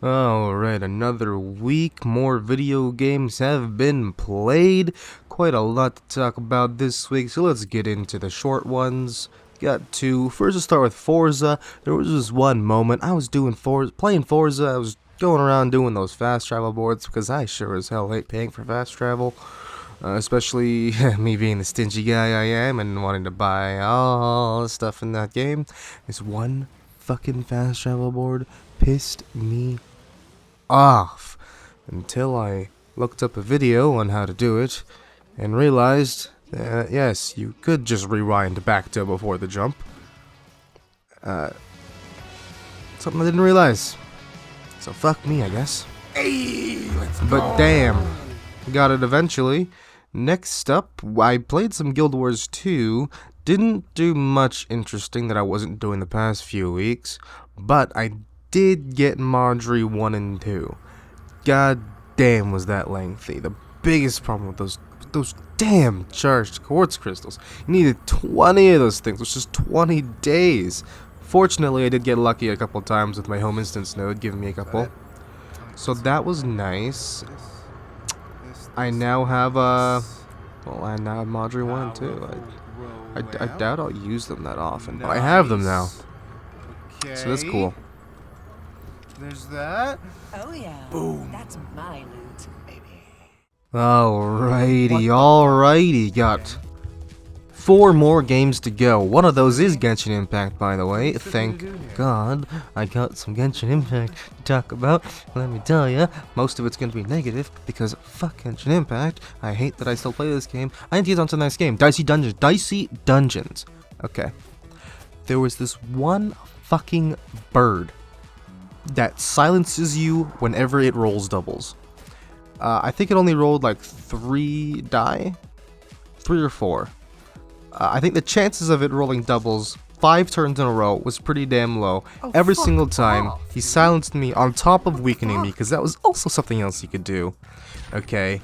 Alright, another week. More video games have been played. Quite a lot to talk about this week, so let's get into the short ones. Got two. First, let's start with Forza. There was this one moment I was playing Forza. I was going around doing those fast travel boards because I sure as hell hate paying for fast travel. Especially me being the stingy guy I am and wanting to buy all the stuff in that game. This one fucking fast travel board pissed me off until I looked up a video on how to do it and realized that yes, you could just rewind back to before the jump. Something I didn't realize. So fuck me, I guess. Hey, But damn, got it eventually. Next up, I played some Guild Wars 2. Didn't do much interesting that I wasn't doing the past few weeks, but I did get Marjorie 1 and 2. God damn, was that lengthy. The biggest problem with those damn charged quartz crystals. You needed 20 of those things, which is 20 days. Fortunately, I did get lucky a couple times with my home instance node giving me a couple. So that was nice. I now have I now have Marjorie 1 and 2. I doubt I'll use them that often, but I have them now. So that's cool. There's that. Oh yeah. Boom. That's my loot. Alrighty. Got 4 more games to go. One of those is Genshin Impact, by the way. Thank God I got some Genshin Impact to talk about. Let me tell ya, most of it's going to be negative because fuck Genshin Impact. I hate that I still play this game. I need to get on to the next game. Dicey Dungeons. Okay. There was this one fucking bird that silences you whenever it rolls doubles. I think it only rolled like 3 die? 3 or 4. I think the chances of it rolling doubles 5 turns in a row was pretty damn low. Every single time, he silenced me on top of weakening me, because that was also something else he could do. Okay?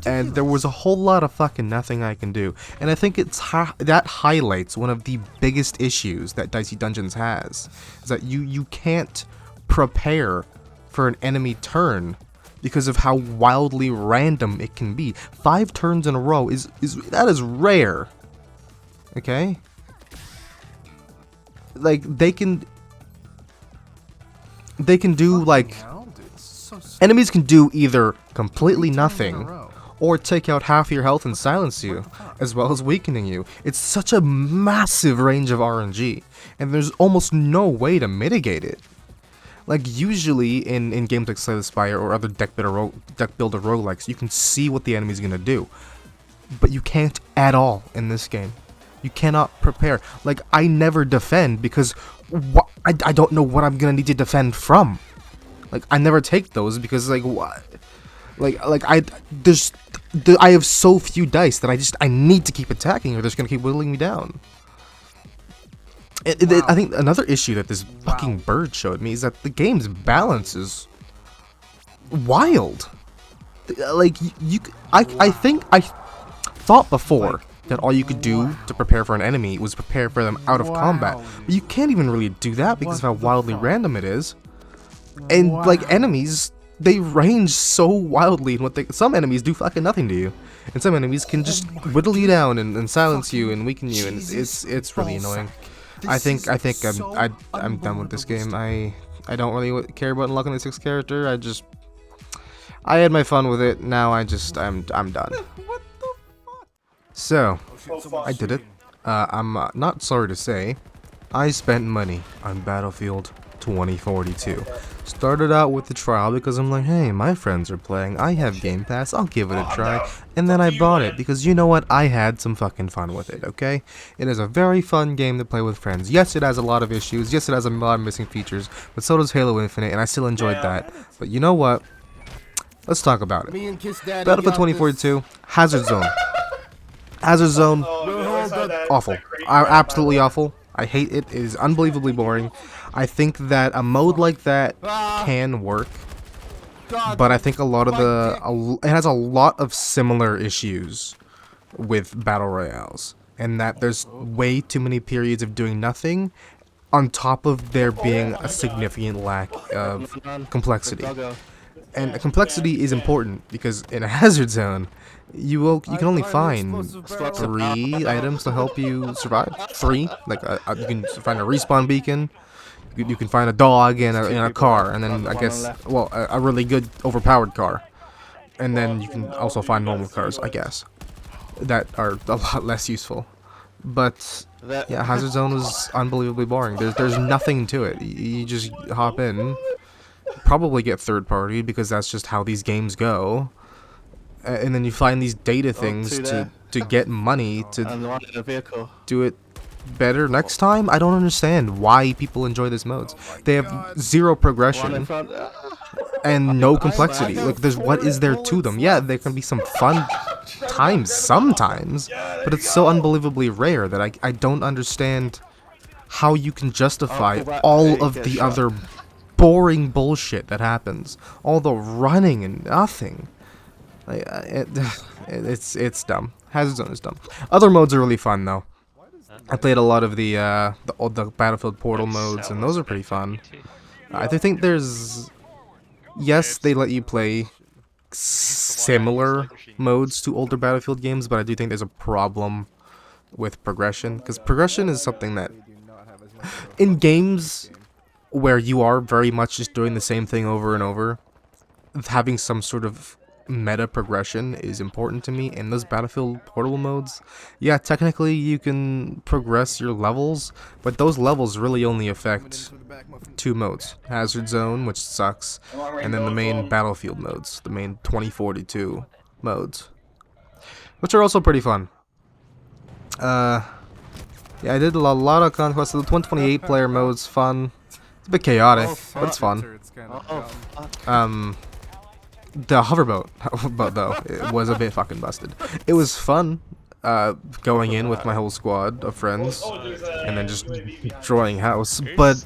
And there was a whole lot of fucking nothing I can do. And I think that highlights one of the biggest issues that Dicey Dungeons has. Is that you can't prepare for an enemy turn because of how wildly random it can be. 5 turns in a row is rare. Okay? Like, they can do, like, enemies can do either completely nothing, or take out half your health and silence you, as well as weakening you. It's such a massive range of RNG, and there's almost no way to mitigate it. Like, usually in games like Slay the Spire or other deck builder roguelikes, you can see what the enemy's gonna do. But you can't at all in this game. You cannot prepare. Like, I never defend because I don't know what I'm gonna need to defend from. Like, I never take those because, like, what? I have so few dice that I need to keep attacking or they're just gonna keep whittling me down. I think another issue that this fucking bird showed me is that the game's balance is wild. Like, I think I thought before that all you could do to prepare for an enemy was prepare for them out of combat. But you can't even really do that because of how wildly random it is. And, like, enemies, they range so wildly in some enemies do fucking nothing to you. And some enemies can just whittle you down and silence you and weaken you, and it's really annoying. I think I'm done with this game. I don't really care about unlocking the 6th character. I had my fun with it. Now I'm done. So, I did it. I'm not sorry to say, I spent money on Battlefield 2042. Started out with the trial because I'm like, hey, my friends are playing, I have Game Pass, I'll give it a try. And then I bought it because, you know what, I had some fucking fun with it, okay? It is a very fun game to play with friends. Yes, it has a lot of issues, yes, it has a lot of missing features, but so does Halo Infinite, and I still enjoyed that. But you know what? Let's talk about it. Battlefield 2042, Hazard Zone. Hazard Zone, awful. Absolutely awful. I hate it. It is unbelievably boring. I think that a mode like that can work, but I think it has a lot of similar issues with battle royales, and that there's way too many periods of doing nothing, on top of there being a significant lack of complexity. And complexity is important because in a hazard zone, you can only find 3 items to help you survive. 3, like you can find a respawn beacon, you can find a dog and a car, and then I guess a really good overpowered car, and then you can also find normal cars, I guess, that are a lot less useful. But yeah, hazard zone is unbelievably boring. There's nothing to it. You just hop in. Probably get third party because that's just how these games go, and then you find these data things to get money to do it better next time. I don't understand why people enjoy these modes. They have 0 progression and no complexity. Like, what is there to them? Yeah, there can be some fun times sometimes, but it's so unbelievably rare that I don't understand how you can justify all of the other boring bullshit that happens, all the running and nothing. Like, it's dumb. Hazard Zone is dumb. Other modes are really fun though. I played a lot of the Battlefield Portal modes, and those are pretty fun. I think there's, yes, they let you play similar modes to older Battlefield games, but I do think there's a problem with progression, because progression is something that in games where you are very much just doing the same thing over and over, having some sort of meta progression is important to me. In those Battlefield Portal modes, yeah, technically you can progress your levels, but those levels really only affect 2 modes. Hazard Zone, which sucks, and then the main Battlefield modes, the main 2042 modes, which are also pretty fun. Yeah, I did a lot of Conquest. The 128 player mode's fun. It's a bit chaotic, but it's fun. The hoverboat, though, it was a bit fucking busted. It was fun, going in with my whole squad of friends, and then just destroying house, but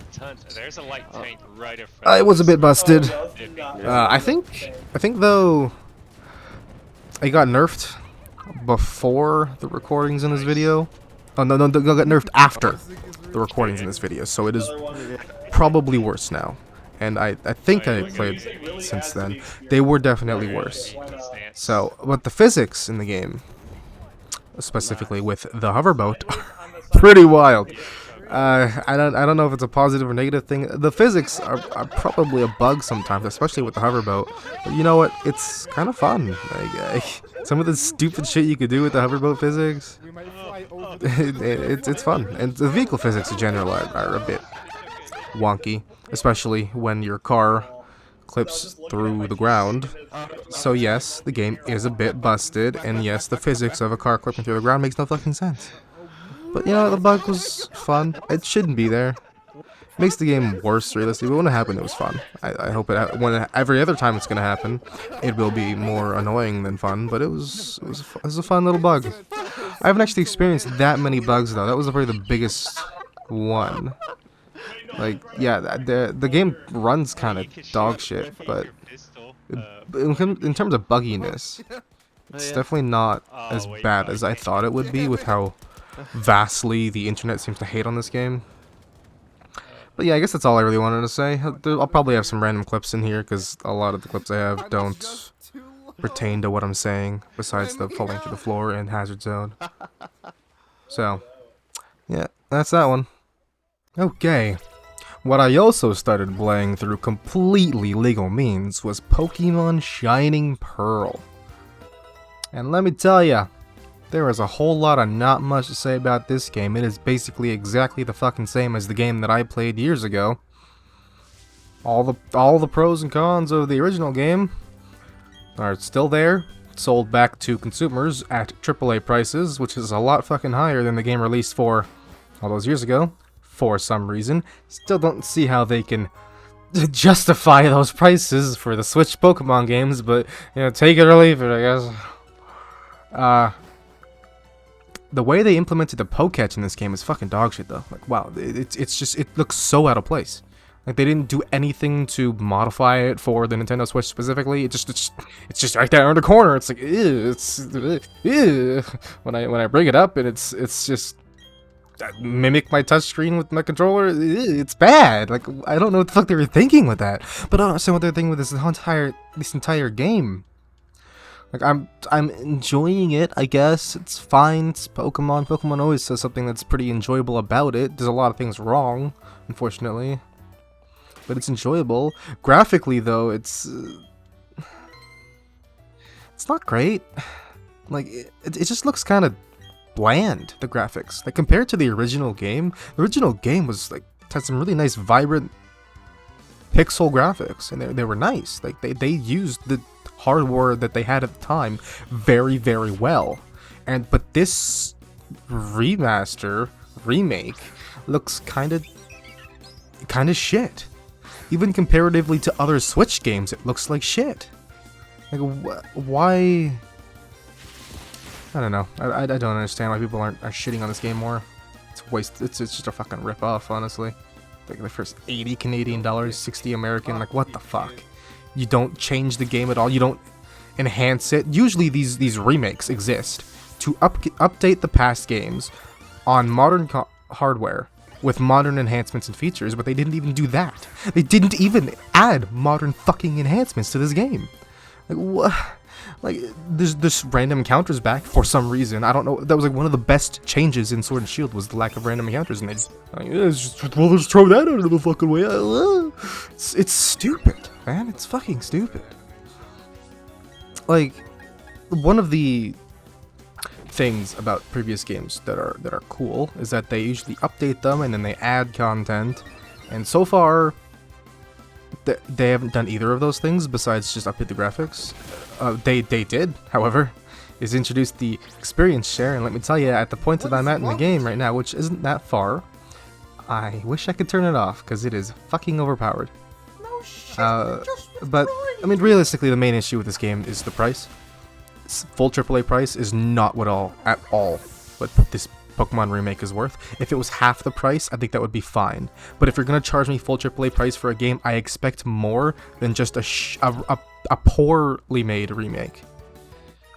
it was a bit busted. I think though, it got nerfed before the recordings in this video. Oh, no, it got nerfed after the recordings in this video, so it is probably worse now. And I think I played since then. They were definitely worse. So, but the physics in the game, specifically with the hoverboat, are pretty wild. I don't know if it's a positive or negative thing. The physics are probably a bug sometimes, especially with the hoverboat. But you know what? It's kind of fun. Like, some of the stupid shit you could do with the hoverboat physics, it's fun. And the vehicle physics in general are a bit wonky, especially when your car clips through the ground. So yes, the game is a bit busted, and yes, the physics of a car clipping through the ground makes no fucking sense. But you know, the bug was fun. It shouldn't be there. It makes the game worse, realistically, but when it happened, it was fun. I hope every other time it's gonna happen, it will be more annoying than fun, but it was a fun little bug. I haven't actually experienced that many bugs, though. That was probably the biggest one. Like, yeah, the game runs kind of dog shit, but in terms of bugginess, it's definitely not as bad as I thought it would be with how vastly the internet seems to hate on this game. But yeah, I guess that's all I really wanted to say. I'll probably have some random clips in here, because a lot of the clips I have don't pertain to what I'm saying, besides the falling through the floor and Hazard Zone. So, yeah, that's that one. Okay. What I also started playing through completely legal means was Pokemon Shining Pearl. And let me tell ya, there is a whole lot of not much to say about this game. It is basically exactly the fucking same as the game that I played years ago. All the pros and cons of the original game are still there, sold back to consumers at AAA prices, which is a lot fucking higher than the game released for all those years ago. For some reason, still don't see how they can justify those prices for the Switch Pokemon games, but you know, take it or leave it, I guess. The way they implemented the Poketch in this game is fucking dog shit, though. Like, wow, it looks so out of place. Like, they didn't do anything to modify it for the Nintendo Switch specifically. It's just right there in the corner. It's like, ew, ew. When I bring it up, and it's just, mimic my touchscreen with my controller. It's bad. Like, I don't know what the fuck they were thinking with that. But I don't understand what they're thinking with this entire game. Like, I'm enjoying it, I guess. It's fine. It's Pokemon. Pokemon always says something that's pretty enjoyable about it. There's a lot of things wrong, unfortunately. But it's enjoyable. Graphically, though, it's not great. Like, it just looks kind of bland, the graphics. Like, compared to the original game was, like, had some really nice, vibrant pixel graphics, and they were nice. Like, they used the hardware that they had at the time very, very well. But this remake looks kind of shit. Even comparatively to other Switch games, it looks like shit. Like, why? I don't know. I don't understand why people are shitting on this game more. It's waste. It's just a fucking rip off, honestly. Like, the first 80 Canadian dollars, 60 American. Like, what the fuck? You don't change the game at all. You don't enhance it. Usually these remakes exist to update the past games on modern hardware with modern enhancements and features, but they didn't even do that. They didn't even add modern fucking enhancements to this game. Like, what? Like, there's random encounters back for some reason. I don't know. That was like one of the best changes in Sword and Shield was the lack of random encounters, and they just, like, let's throw that out of the fucking way. It's stupid, man. It's fucking stupid. Like, one of the things about previous games that are cool is that they usually update them and then they add content, and so far they haven't done either of those things besides just update the graphics. They did, however, is introduce the experience share, and let me tell you, at the point that I'm at in the game right now, which isn't that far, I wish I could turn it off because it is fucking overpowered. But I mean, realistically, the main issue with this game is the price. Full AAA price is not at all what this Pokemon remake is worth. If it was half the price, I think that would be fine. But if you're gonna charge me full AAA price for a game, I expect more than just a poorly made remake.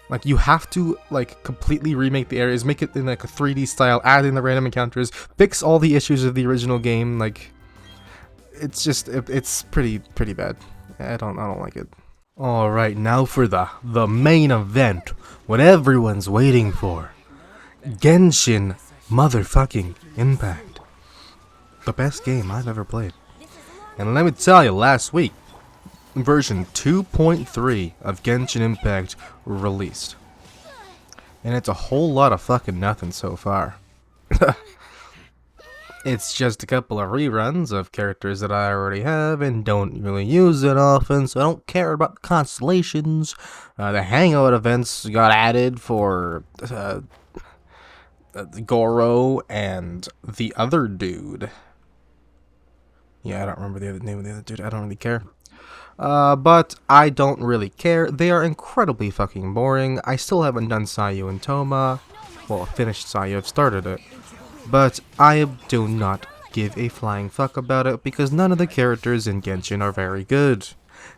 Like, you have to, like, completely remake the areas, make it in like a 3D style, add in the random encounters, fix all the issues of the original game. Like, it's just it's pretty bad. I don't like it. All right, now for the main event, what everyone's waiting for. Genshin motherfucking Impact. The best game I've ever played. And let me tell you, last week, version 2.3 of Genshin Impact released. And it's a whole lot of fucking nothing so far. It's just a couple of reruns of characters that I already have and don't really use it often, so I don't care about the constellations. The hangout events got added for Goro and the other dude. Yeah, I don't remember the other name of the other dude. I don't really care. But I don't really care. They are incredibly fucking boring. I still haven't done Sayu and Toma. Well, finished Sayu. I've started it. But I do not give a flying fuck about it because none of the characters in Genshin are very good.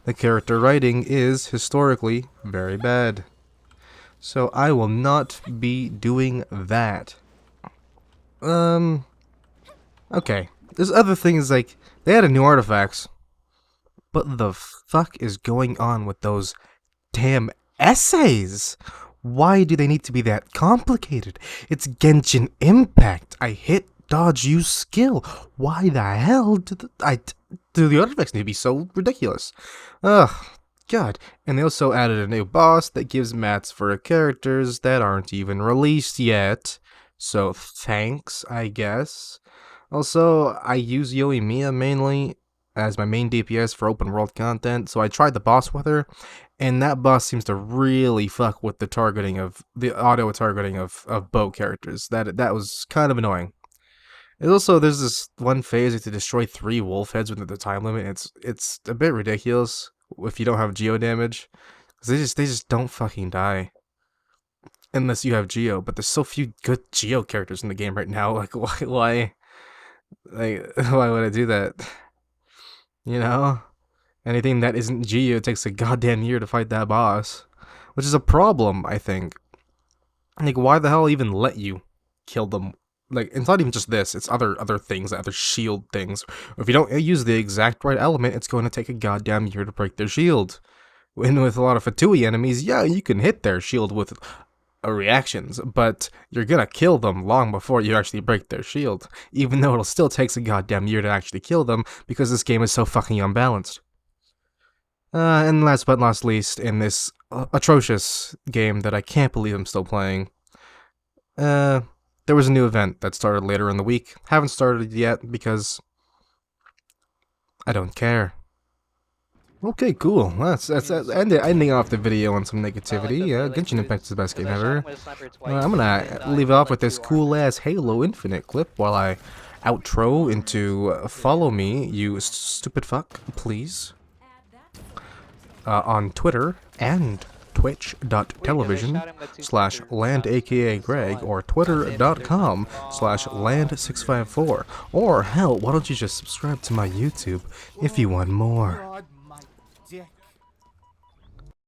The character writing is, historically, very bad. So I will not be doing that. Okay. There's other things, like, they added new artifacts. But the fuck is going on with those damn essays? Why do they need to be that complicated? It's Genshin Impact. I hit, dodge, use skill. Why the hell do the artifacts need to be so ridiculous? Ugh, God. And they also added a new boss that gives mats for characters that aren't even released yet. So thanks, I guess. Also, I use Yoimiya mainly as my main DPS for open world content, so I tried the boss with her, and that boss seems to really fuck with the targeting of the auto targeting of bow characters. That was kind of annoying. And also, there's this one phase you have to destroy 3 wolf heads within the time limit. It's a bit ridiculous if you don't have geo damage, because they just don't fucking die unless you have geo. But there's so few good geo characters in the game right now. Like, why would I do that? You know? Anything that isn't Geo takes a goddamn year to fight that boss. Which is a problem, I think. Like, why the hell even let you kill them like, it's not even just this, it's other things, other shield things. If you don't use the exact right element, it's going to take a goddamn year to break their shield. And with a lot of Fatui enemies, yeah, you can hit their shield with reactions, but you're gonna kill them long before you actually break their shield, even though it'll still take a goddamn year to actually kill them, because this game is so fucking unbalanced. And last but not least, in this atrocious game that I can't believe I'm still playing, there was a new event that started later in the week. Haven't started yet because I don't care. Okay, cool. That's ending off the video on some negativity. Genshin Impact is the best game ever. I'm gonna leave it off with this cool ass Halo Infinite clip while I outro into follow me, you stupid fuck, please. On Twitter and twitch.tv/land_aka Greg or twitter.com/land654. Or hell, why don't you just subscribe to my YouTube if you want more? God, my dick.